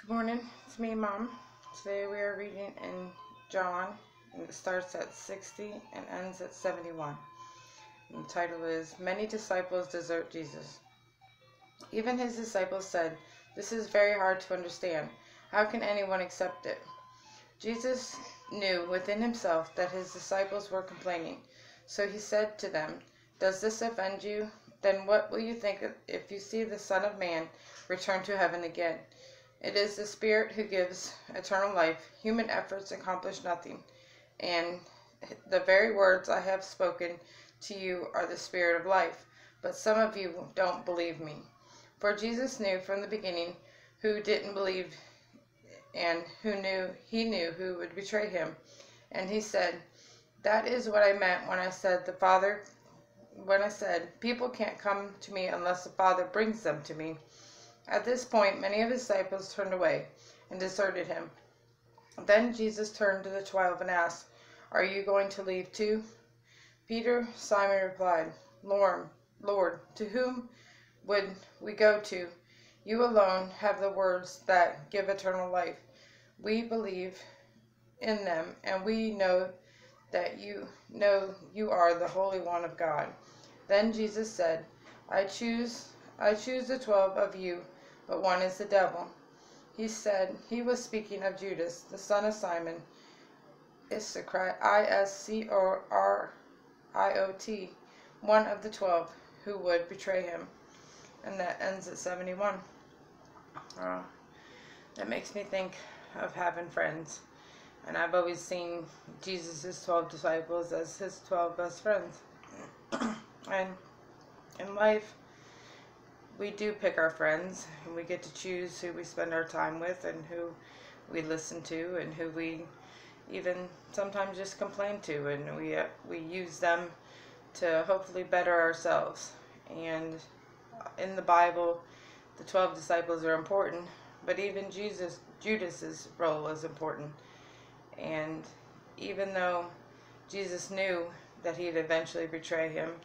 Good morning, it's me, Mom. Today we are reading in John, and it starts at 60 and ends at 71. And the title is, Many Disciples Desert Jesus. Even his disciples said, "This is very hard to understand. How can anyone accept it?" Jesus knew within himself that his disciples were complaining. So he said to them, "Does this offend you? Then what will you think if you see the Son of Man return to heaven again? It is the Spirit who gives eternal life. Human efforts accomplish nothing. And the very words I have spoken to you are the Spirit of life. But some of you don't believe me." For Jesus knew from the beginning who didn't believe and he knew who would betray him. And he said, "That is what I meant when I said people can't come to me unless the Father brings them to me." At this point, many of his disciples turned away and deserted him. Then Jesus turned to the 12 and asked, "Are you going to leave too?" Simon replied, Lord, to whom would we go to? You alone have the words that give eternal life. We believe in them, and we know that you are the Holy One of God. Then Jesus said, I choose the 12 of you, but one is the devil." He said he was speaking of Judas, the son of Simon Iscariot, Iscariot, one of the 12, who would betray him. And that ends at 71. That makes me think of having friends. And I've always seen Jesus' 12 disciples as his 12 best friends. And in life, we do pick our friends, and we get to choose who we spend our time with and who we listen to and who we even sometimes just complain to, and we use them to hopefully better ourselves. And in the Bible, the 12 disciples are important, but even Judas's role is important. And even though Jesus knew that he'd eventually betray him,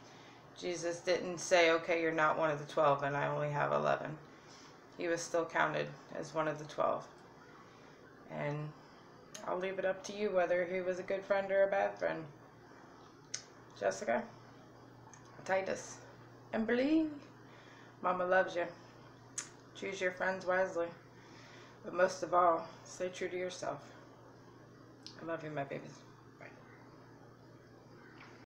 Jesus didn't say, "Okay, you're not one of the 12 and I only have 11. He was still counted as one of the 12. And I'll leave it up to you whether he was a good friend or a bad friend. Jessica Titus and Ember, Mama loves you. Choose your friends wisely. But most of all, stay true to yourself. I love you, my babies.